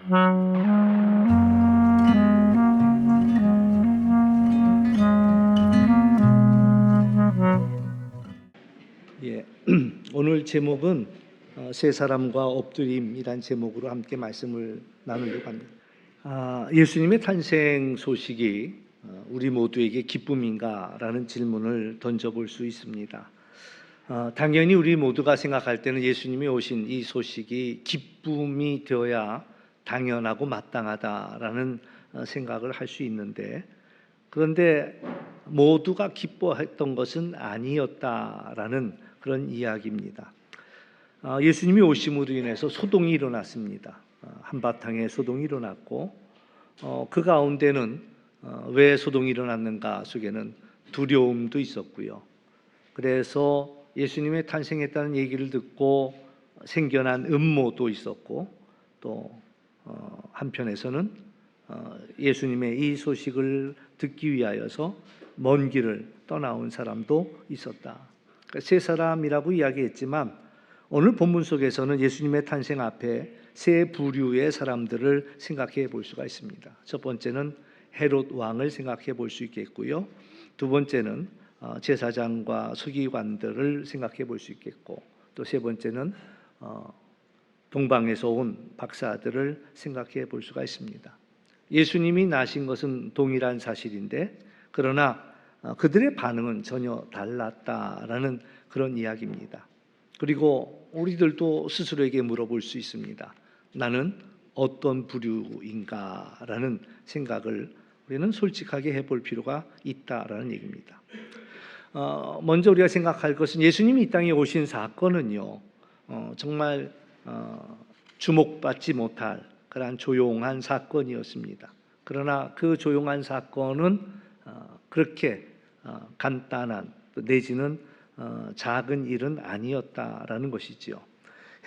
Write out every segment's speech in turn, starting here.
예, 오늘 제목은 세 사람과 엎드림이란 제목으로 함께 말씀을 나누려고 합니다. 예수님의 탄생 소식이 우리 모두에게 기쁨인가라는 질문을 던져볼 수 있습니다. 당연히 우리 모두가 생각할 때는 예수님이 오신 이 소식이 기쁨이 되어야 당연하고 마땅하다라는 생각을 할 수 있는데, 그런데 모두가 기뻐했던 것은 아니었다라는 그런 이야기입니다. 예수님이 오심으로 인해서 소동이 일어났습니다. 한바탕에 소동이 일어났고, 그 가운데는 왜 소동이 일어났는가 속에는 두려움도 있었고요. 그래서 예수님의 탄생했다는 얘기를 듣고 생겨난 음모도 있었고, 또 한편에서는 예수님의 이 소식을 듣기 위하여서 먼 길을 떠나온 사람도 있었다. 그러니까 세 사람이라고 이야기했지만 오늘 본문 속에서는 예수님의 탄생 앞에 세 부류의 사람들을 생각해 볼 수가 있습니다. 첫 번째는 헤롯 왕을 생각해 볼 수 있겠고요. 두 번째는 제사장과 서기관들을 생각해 볼 수 있겠고, 또 세 번째는 동방에서 온 박사들을 생각해 볼 수가 있습니다. 예수님이 나신 것은 동일한 사실인데, 그러나 그들의 반응은 전혀 달랐다라는 그런 이야기입니다. 그리고 우리들도 스스로에게 물어볼 수 있습니다. 나는 어떤 부류인가라는 생각을 우리는 솔직하게 해볼 필요가 있다라는 얘기입니다. 먼저 우리가 생각할 것은 예수님이 이 땅에 오신 사건은요, 정말 주목받지 못할 그러한 조용한 사건이었습니다. 그러나 그 조용한 사건은 그렇게 간단한 내지는 작은 일은 아니었다라는 것이지요.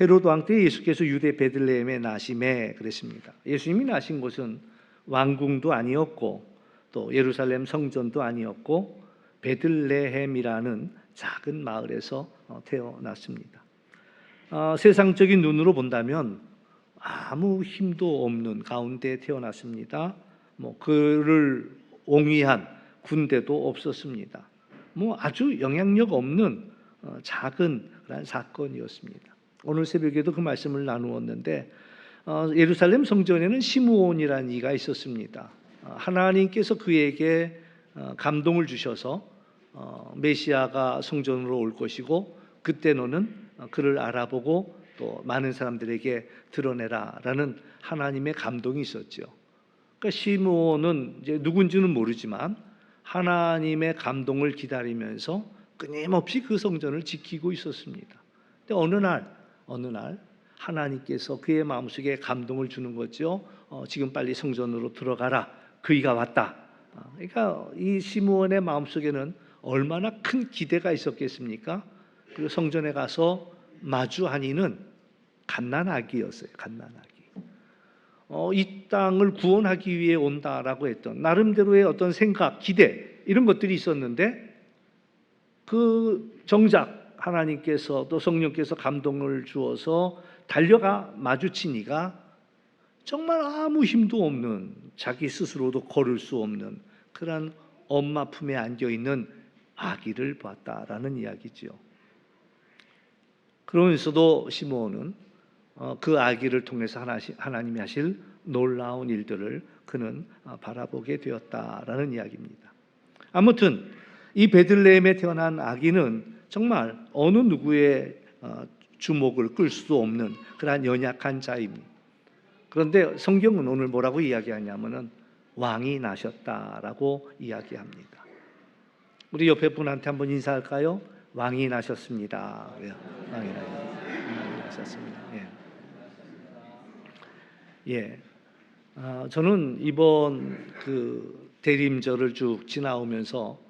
헤롯 왕 때 예수께서 유대 베들레헴에 나심에 그랬습니다. 예수님이 나신 곳은 왕궁도 아니었고 또 예루살렘 성전도 아니었고 베들레헴이라는 작은 마을에서 태어났습니다. 세상적인 눈으로 본다면 아무 힘도 없는 가운데 태어났습니다. 그를 옹위한 군대도 없었습니다. 아주 영향력 없는 작은 그런 사건이었습니다. 오늘 새벽에도 그 말씀을 나누었는데, 예루살렘 성전에는 시므온이라는 이가 있었습니다. 하나님께서 그에게 감동을 주셔서 메시아가 성전으로 올 것이고 그때 너는 그를 알아보고 또 많은 사람들에게 드러내라라는 하나님의 감동이 있었죠. 그러니까 시므온은 이제 누군지는 모르지만 하나님의 감동을 기다리면서 끊임없이 그 성전을 지키고 있었습니다. 근데 어느 날 하나님께서 그의 마음속에 감동을 주는 거죠. 지금 빨리 성전으로 들어가라. 그이가 왔다. 그러니까 이 시므온의 마음속에는 얼마나 큰 기대가 있었겠습니까? 그리고 성전에 가서 마주한 이는 갓난아기였어요. 갓난아기. 이 땅을 구원하기 위해 온다라고 했던 나름대로의 어떤 생각, 기대 이런 것들이 있었는데, 그 정작 하나님께서 또 성령께서 감동을 주어서 달려가 마주친 이가 정말 아무 힘도 없는, 자기 스스로도 걸을 수 없는 그런 엄마 품에 안겨 있는 아기를 보았다라는 이야기지요. 그러면서도 시므온은 그 아기를 통해서 하나님이 하실 놀라운 일들을 그는 바라보게 되었다라는 이야기입니다. 아무튼 이 베들레헴에 태어난 아기는 정말 어느 누구의 주목을 끌 수도 없는 그러한 연약한 자입니다. 그런데 성경은 오늘 뭐라고 이야기하냐면은 왕이 나셨다라고 이야기합니다. 우리 옆에 분한테 한번 인사할까요? 왕이 나셨습니다. 왕이 나셨습니다. 예. 저는 이번 그 대림절을 쭉 지나오면서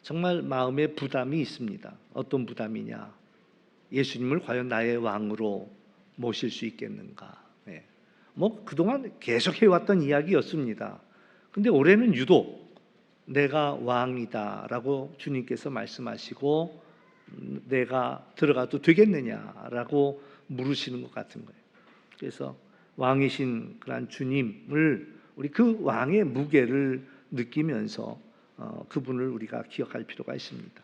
정말 마음에 부담이 있습니다. 어떤 부담이냐? 예수님을 과연 나의 왕으로 모실 수 있겠는가? 그동안 계속 해왔던 이야기였습니다. 근데 올해는 유독 내가 왕이다라고 주님께서 말씀하시고 내가 들어가도 되겠느냐라고 물으시는 것 같은 거예요. 그래서 왕이신 그런 주님을 우리 그 왕의 무게를 느끼면서 그분을 우리가 기억할 필요가 있습니다.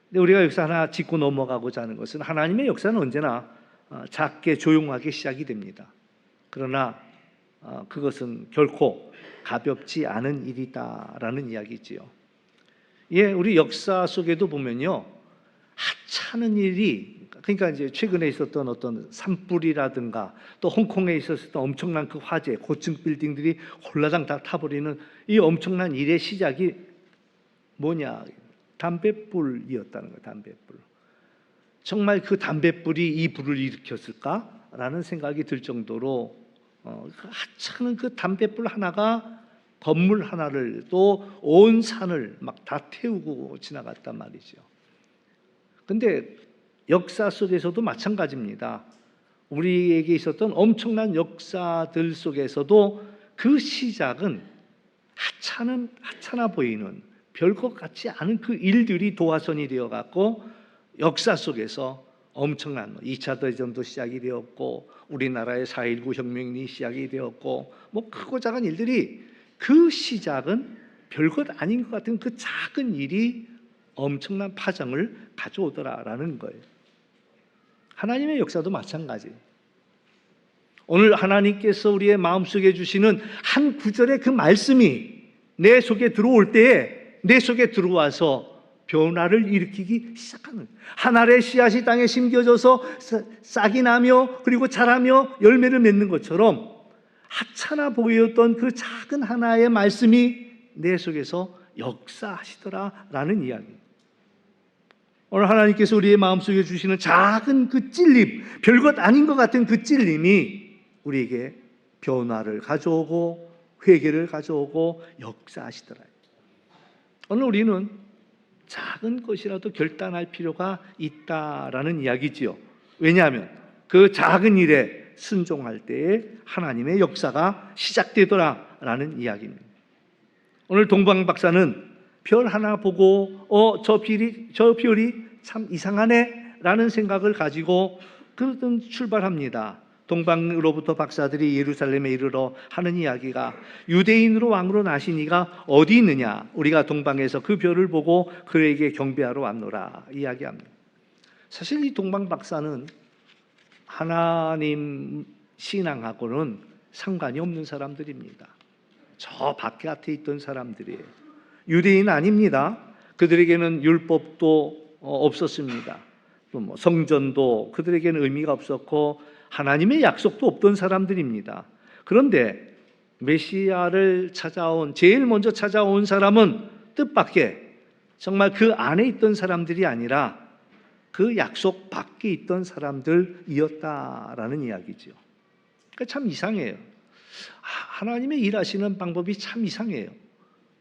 근데 우리가 여기서 하나 짚고 넘어가고자 하는 것은 하나님의 역사는 언제나 작게 조용하게 시작이 됩니다. 그러나 그것은 결코 가볍지 않은 일이다라는 이야기지요. 예, 우리 역사 속에도 보면요, 하찮은 일이, 그러니까 이제 최근에 있었던 어떤 산불이라든가 또 홍콩에 있었던 엄청난 그 화재, 고층 빌딩들이 홀라당 다 타버리는 이 엄청난 일의 시작이 뭐냐? 담뱃불이었다는 거예요. 담뱃불. 정말 그 담뱃불이 이 불을 일으켰을까라는 생각이 들 정도로 하찮은 그 담뱃불 하나가 건물 하나를 또 온 산을 막 다 태우고 지나갔단 말이죠. 근데 역사 속에서도 마찬가지입니다. 우리에게 있었던 엄청난 역사들 속에서도 그 시작은 하찮아 보이는 별것 같지 않은 그 일들이 도화선이 되어갖고 역사 속에서 엄청난 2차 대전도 시작이 되었고 우리나라의 4.19 혁명이 시작이 되었고 뭐 크고 작은 일들이 그 시작은 별것 아닌 것 같은 그 작은 일이 엄청난 파장을 가져오더라라는 거예요. 하나님의 역사도 마찬가지. 오늘 하나님께서 우리의 마음속에 주시는 한 구절의 그 말씀이 내 속에 들어올 때에 내 속에 들어와서 변화를 일으키기 시작하는, 한 알의 씨앗이 땅에 심겨져서 싹이 나며 그리고 자라며 열매를 맺는 것처럼 하찮아 보였던 그 작은 하나의 말씀이 내 속에서 역사하시더라라는 이야기. 오늘 하나님께서 우리의 마음속에 주시는 작은 그 찔림, 별것 아닌 것 같은 그 찔림이 우리에게 변화를 가져오고 회개를 가져오고 역사하시더라. 오늘 우리는 작은 것이라도 결단할 필요가 있다라는 이야기지요. 왜냐하면 그 작은 일에 순종할 때에 하나님의 역사가 시작되더라라는 이야기입니다. 오늘 동방 박사는 별 하나 보고 저 별이 참 이상하네라는 생각을 가지고 그러던 출발합니다. 동방으로부터 박사들이 예루살렘에 이르러 하는 이야기가 유대인으로 왕으로 나신 이가 어디 있느냐, 우리가 동방에서 그 별을 보고 그에게 경배하러 왔노라 이야기합니다. 사실 이 동방 박사는 하나님 신앙하고는 상관이 없는 사람들입니다. 저 바깥에 있던 사람들이에요. 유대인 아닙니다. 그들에게는 율법도 없었습니다. 또 뭐 성전도 그들에게는 의미가 없었고 하나님의 약속도 없던 사람들입니다. 그런데 메시아를 제일 먼저 찾아온 사람은 뜻밖의 정말 그 안에 있던 사람들이 아니라 그 약속 밖에 있던 사람들이었다라는 이야기죠. 그러니까 참 이상해요. 하나님의 일하시는 방법이 참 이상해요.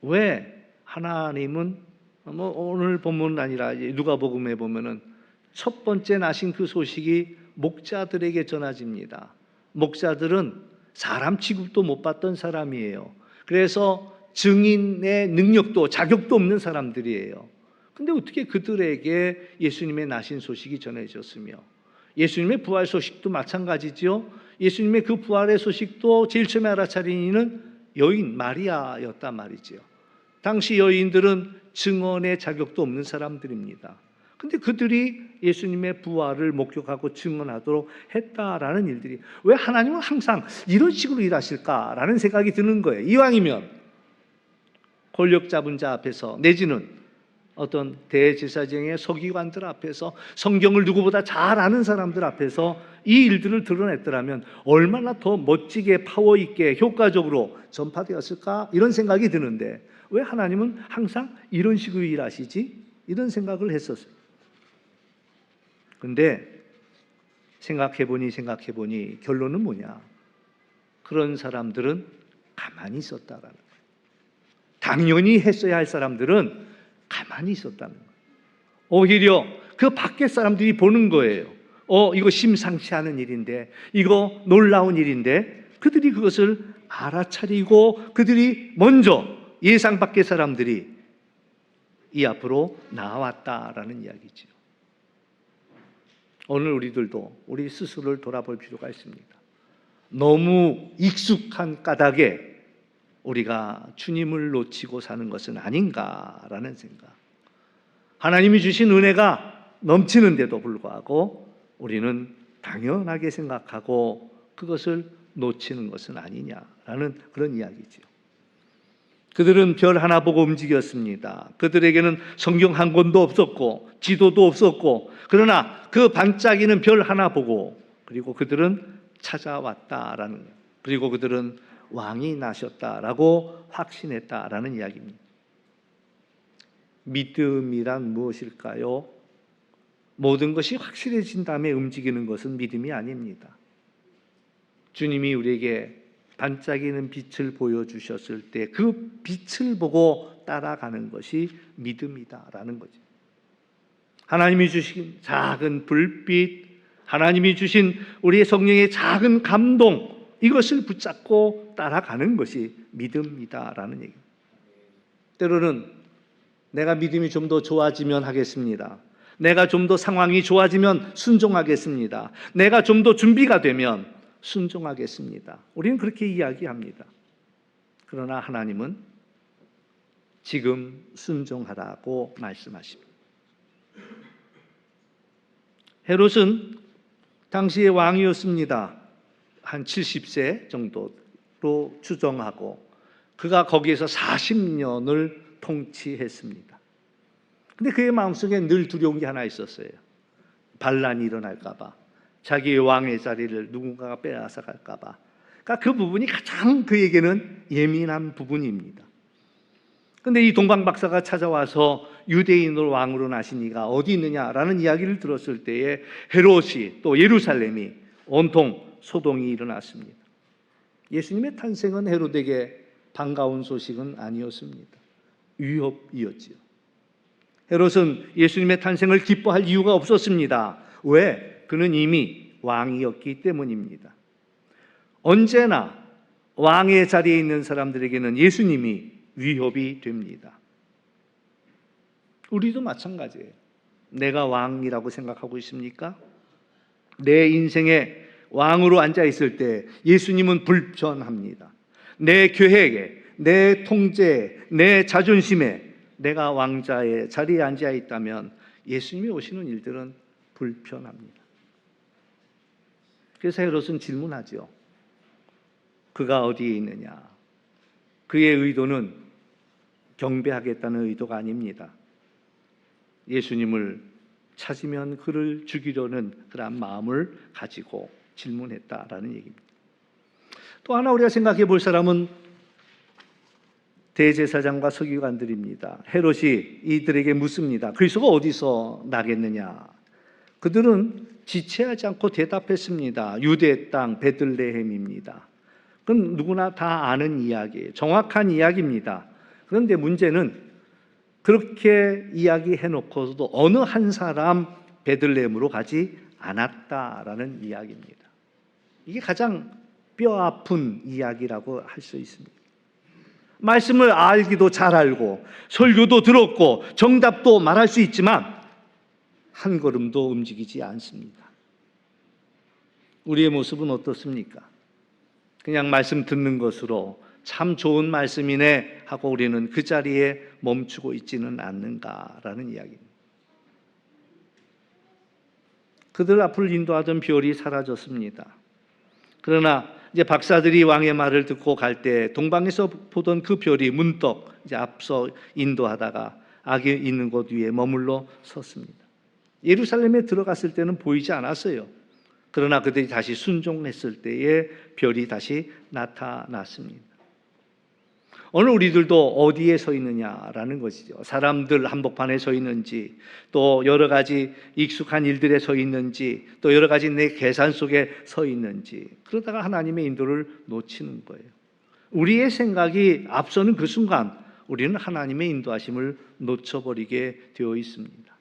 왜 하나님은 뭐 오늘 본문 아니라 누가복음에 보면은 첫 번째 나신 그 소식이 목자들에게 전해집니다. 목자들은 사람 취급도 못 받던 사람이에요. 그래서 증인의 능력도 자격도 없는 사람들이에요. 근데 어떻게 그들에게 예수님의 나신 소식이 전해졌으며 예수님의 부활 소식도 마찬가지죠. 예수님의 그 부활의 소식도 제일 처음에 알아차린 이는 여인 마리아였단 말이죠. 당시 여인들은 증언의 자격도 없는 사람들입니다. 근데 그들이 예수님의 부활을 목격하고 증언하도록 했다라는 일들이, 왜 하나님은 항상 이런 식으로 일하실까라는 생각이 드는 거예요. 이왕이면 권력 잡은 자 앞에서 내지는 어떤 대제사장의 서기관들 앞에서 성경을 누구보다 잘 아는 사람들 앞에서 이 일들을 드러냈더라면 얼마나 더 멋지게 파워 있게 효과적으로 전파되었을까 이런 생각이 드는데 왜 하나님은 항상 이런 식으로 일하시지? 이런 생각을 했었어요. 근데 생각해보니 결론은 뭐냐? 그런 사람들은 가만히 있었다라는 거예요. 당연히 했어야 할 사람들은 가만히 있었다는 거예요. 오히려 그 밖에 사람들이 보는 거예요. 이거 심상치 않은 일인데, 이거 놀라운 일인데, 그들이 그것을 알아차리고 그들이 먼저 예상 밖의 사람들이 이 앞으로 나왔다라는 이야기죠. 오늘 우리들도 우리 스스로를 돌아볼 필요가 있습니다. 너무 익숙한 까닭에 우리가 주님을 놓치고 사는 것은 아닌가라는 생각. 하나님이 주신 은혜가 넘치는데도 불구하고 우리는 당연하게 생각하고 그것을 놓치는 것은 아니냐라는 그런 이야기죠. 그들은 별 하나 보고 움직였습니다. 그들에게는 성경 한 권도 없었고 지도도 없었고, 그러나 그 반짝이는 별 하나 보고, 그리고 그들은 찾아왔다라는 거예요. 그리고 그들은 왕이 나셨다라고 확신했다라는 이야기입니다. 믿음이란 무엇일까요? 모든 것이 확실해진 다음에 움직이는 것은 믿음이 아닙니다. 주님이 우리에게 반짝이는 빛을 보여주셨을 때 그 빛을 보고 따라가는 것이 믿음이다라는 거죠. 하나님이 주신 작은 불빛, 하나님이 주신 우리의 성령의 작은 감동, 이것을 붙잡고 따라가는 것이 믿음이다라는 얘기입니다. 때로는 내가 믿음이 좀 더 좋아지면 하겠습니다. 내가 좀 더 상황이 좋아지면 순종하겠습니다. 내가 좀 더 준비가 되면 순종하겠습니다. 우리는 그렇게 이야기합니다. 그러나 하나님은 지금 순종하라고 말씀하십니다. 헤롯은 당시의 왕이었습니다. 한 70세 정도로 추정하고 그가 거기에서 40년을 통치했습니다. 근데 그의 마음속에 늘 두려운 게 하나 있었어요. 반란이 일어날까 봐, 자기의 왕의 자리를 누군가가 빼앗아 갈까 봐. 그러니까 그 부분이 가장 그에게는 예민한 부분입니다. 근데 이 동방 박사가 찾아와서 유대인으로 왕으로 나신 이가 어디 있느냐라는 이야기를 들었을 때에 헤롯이 또 예루살렘이 온통 소동이 일어났습니다. 예수님의 탄생은 헤롯에게 반가운 소식은 아니었습니다. 위협이었지요. 헤롯은 예수님의 탄생을 기뻐할 이유가 없었습니다. 왜? 그는 이미 왕이었기 때문입니다. 언제나 왕의 자리에 있는 사람들에게는 예수님이 위협이 됩니다. 우리도 마찬가지예요. 내가 왕이라고 생각하고 있습니까? 내 인생에 왕으로 앉아 있을 때 예수님은 불편합니다. 내 계획에, 내 통제에, 내 자존심에 내가 왕자의 자리에 앉아 있다면 예수님이 오시는 일들은 불편합니다. 그래서 헤롯은 질문하죠. 그가 어디에 있느냐? 그의 의도는 경배하겠다는 의도가 아닙니다. 예수님을 찾으면 그를 죽이려는 그런 마음을 가지고 질문했다라는 얘기입니다. 또 하나 우리가 생각해 볼 사람은 대제사장과 서기관들입니다. 헤롯이 이들에게 묻습니다. 그리스도가 어디서 나겠느냐? 그들은 지체하지 않고 대답했습니다. 유대 땅 베들레헴입니다. 그건 누구나 다 아는 이야기예요. 정확한 이야기입니다. 그런데 문제는 그렇게 이야기해놓고서도 어느 한 사람 베들레헴으로 가지 않았다라는 이야기입니다. 이게 가장 뼈아픈 이야기라고 할 수 있습니다. 말씀을 알기도 잘 알고 설교도 들었고 정답도 말할 수 있지만 한 걸음도 움직이지 않습니다. 우리의 모습은 어떻습니까? 그냥 말씀 듣는 것으로 참 좋은 말씀이네 하고 우리는 그 자리에 멈추고 있지는 않는가라는 이야기입니다. 그들 앞을 인도하던 별이 사라졌습니다. 그러나 이제 박사들이 왕의 말을 듣고 갈 때 동방에서 보던 그 별이 문득 이제 앞서 인도하다가 악이 있는 곳 위에 머물러 섰습니다. 예루살렘에 들어갔을 때는 보이지 않았어요. 그러나 그들이 다시 순종했을 때에 별이 다시 나타났습니다. 오늘 우리들도 어디에 서 있느냐라는 것이죠. 사람들 한복판에 서 있는지, 또 여러 가지 익숙한 일들에 서 있는지, 또 여러 가지 내 계산 속에 서 있는지, 그러다가 하나님의 인도를 놓치는 거예요. 우리의 생각이 앞서는 그 순간 우리는 하나님의 인도하심을 놓쳐버리게 되어 있습니다.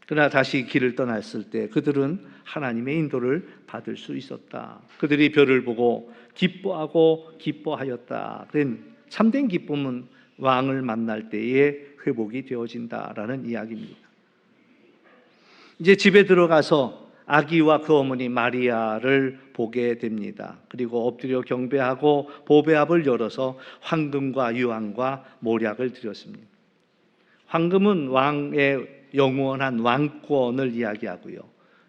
그러나 다시 길을 떠났을 때 그들은 하나님의 인도를 받을 수 있었다. 그들이 별을 보고 기뻐하고 기뻐하였다. 그런 참된 기쁨은 왕을 만날 때에 회복이 되어진다라는 이야기입니다. 이제 집에 들어가서 아기와 그 어머니 마리아를 보게 됩니다. 그리고 엎드려 경배하고 보배압을 열어서 황금과 유황과 모략을 드렸습니다. 황금은 왕의 영원한 왕권을 이야기하고요.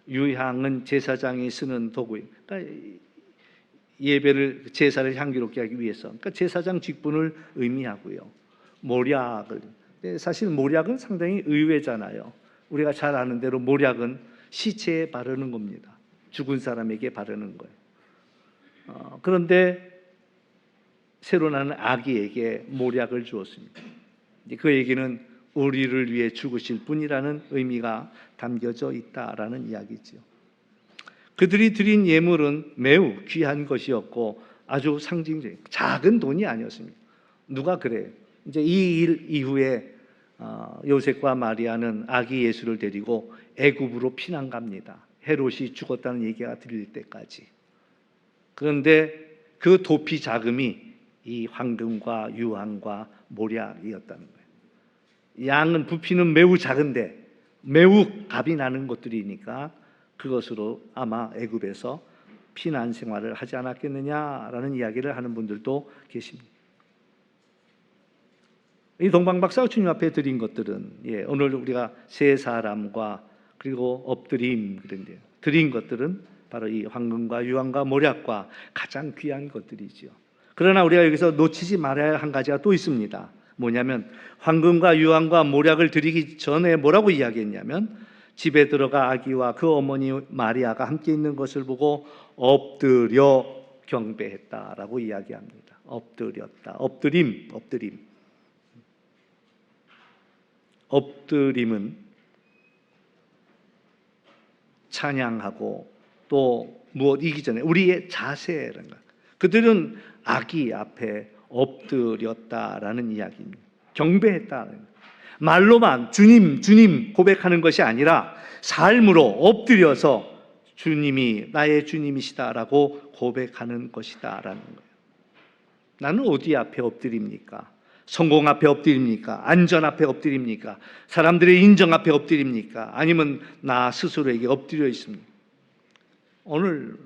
유향은 제사장이 쓰는 도구예요. 그러니까 예배를 제사를 향기롭게 하기 위해서, 그러니까 제사장 직분을 의미하고요. 모략을, 사실 모략은 상당히 의외잖아요. 우리가 잘 아는 대로 모략은 시체에 바르는 겁니다. 죽은 사람에게 바르는 거예요. 그런데 새로 나는 아기에게 모략을 주었습니다. 그 얘기는 우리를 위해 죽으실 분이라는 의미가 담겨져 있다라는 이야기죠. 그들이 드린 예물은 매우 귀한 것이었고 아주 상징적인 작은 돈이 아니었습니다. 누가 그래요? 이제 이 일 이후에 요셉과 마리아는 아기 예수를 데리고 애굽으로 피난 갑니다. 헤롯이 죽었다는 얘기가 들릴 때까지. 그런데 그 도피 자금이 이 황금과 유황과 모략이었다는 거예요. 양은 부피는 매우 작은데 매우 값이 나는 것들이니까 그것으로 아마 애굽에서 피난 생활을 하지 않았겠느냐라는 이야기를 하는 분들도 계십니다. 이 동방박사가 주님 앞에 드린 것들은 오늘 우리가 세 사람과 그리고 엎드림 그런데요. 드린 것들은 바로 이 황금과 유황과 모략과 가장 귀한 것들이지요. 그러나 우리가 여기서 놓치지 말아야 할 한 가지가 또 있습니다. 뭐냐면 황금과 유황과 모략을 드리기 전에 뭐라고 이야기했냐면 집에 들어가 아기와 그 어머니 마리아가 함께 있는 것을 보고 엎드려 경배했다라고 이야기합니다. 엎드렸다. 엎드림은 찬양하고 또 무엇 이기 전에 우리의 자세라는 것. 그들은 아기 앞에 엎드렸다라는 이야기입니다. 경배했다는 것. 말로만 주님, 주님 고백하는 것이 아니라 삶으로 엎드려서 주님이 나의 주님이시다라고 고백하는 것이다라는 거예요. 나는 어디 앞에 엎드립니까? 성공 앞에 엎드립니까? 안전 앞에 엎드립니까? 사람들의 인정 앞에 엎드립니까? 아니면 나 스스로에게 엎드려 있습니까? 오늘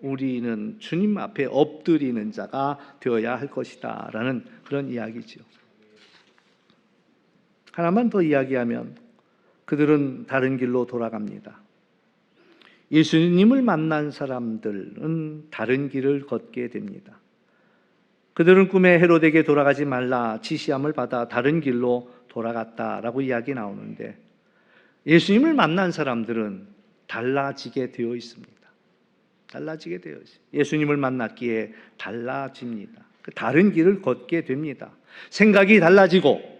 우리는 주님 앞에 엎드리는 자가 되어야 할 것이다 라는 그런 이야기죠. 하나만 더 이야기하면 그들은 다른 길로 돌아갑니다. 예수님을 만난 사람들은 다른 길을 걷게 됩니다. 그들은 꿈에 헤롯에게 돌아가지 말라 지시함을 받아 다른 길로 돌아갔다라고 이야기 나오는데 예수님을 만난 사람들은 달라지게 되어 있습니다. 달라지게 되어 있어요. 예수님을 만났기에 달라집니다. 다른 길을 걷게 됩니다. 생각이 달라지고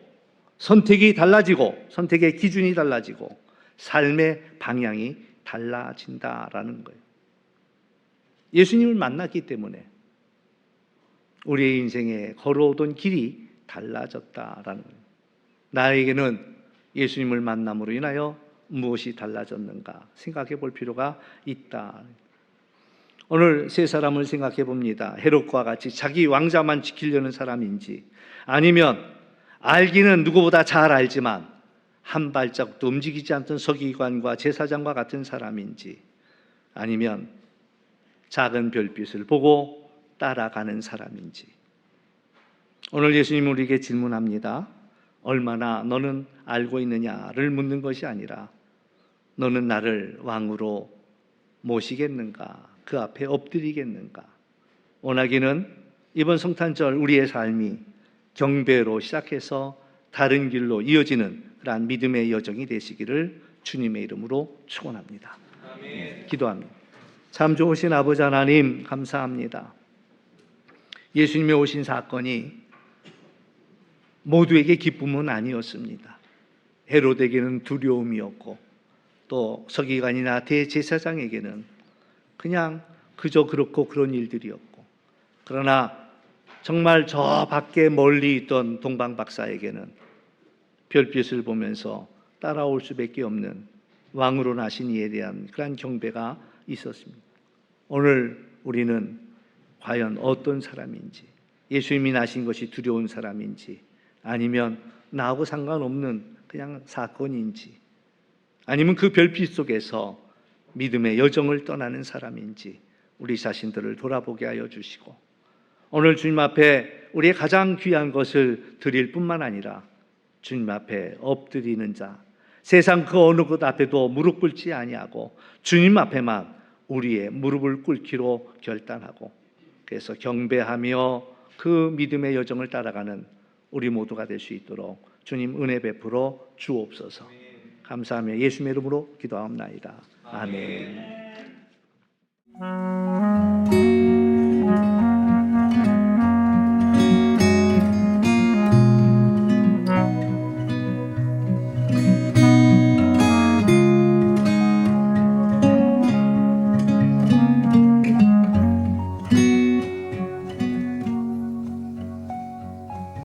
선택이 달라지고 선택의 기준이 달라지고 삶의 방향이 달라진다라는 거예요. 예수님을 만났기 때문에 우리의 인생에 걸어오던 길이 달라졌다라는 거예요. 나에게는 예수님을 만남으로 인하여 무엇이 달라졌는가 생각해 볼 필요가 있다. 오늘 세 사람을 생각해 봅니다. 헤롯과 같이 자기 왕자만 지키려는 사람인지 아니면 알기는 누구보다 잘 알지만 한 발짝도 움직이지 않던 서기관과 제사장과 같은 사람인지 아니면 작은 별빛을 보고 따라가는 사람인지 오늘 예수님은 우리에게 질문합니다. 얼마나 너는 알고 있느냐를 묻는 것이 아니라 너는 나를 왕으로 모시겠는가? 그 앞에 엎드리겠는가? 원하기는 이번 성탄절 우리의 삶이 경배로 시작해서 다른 길로 이어지는 그러한 믿음의 여정이 되시기를 주님의 이름으로 축원합니다. 기도합니다. 참 좋으신 아버지 하나님 감사합니다. 예수님이 오신 사건이 모두에게 기쁨은 아니었습니다. 헤롯에게는 두려움이었고 또 서기관이나 대제사장에게는 그냥 그저 그렇고 그런 일들이었고 그러나 정말 저 밖에 멀리 있던 동방박사에게는 별빛을 보면서 따라올 수밖에 없는 왕으로 나신 이에 대한 그러한 경배가 있었습니다. 오늘 우리는 과연 어떤 사람인지 예수님이 나신 것이 두려운 사람인지 아니면 나하고 상관없는 그냥 사건인지 아니면 그 별빛 속에서 믿음의 여정을 떠나는 사람인지 우리 자신들을 돌아보게 하여 주시고, 오늘 주님 앞에 우리의 가장 귀한 것을 드릴 뿐만 아니라 주님 앞에 엎드리는 자, 세상 그 어느 것 앞에도 무릎 꿇지 아니하고 주님 앞에만 우리의 무릎을 꿇기로 결단하고, 그래서 경배하며 그 믿음의 여정을 따라가는 우리 모두가 될 수 있도록 주님 은혜 베풀어 주옵소서. 감사하며 예수님의 이름으로 기도하옵나이다. 아멘.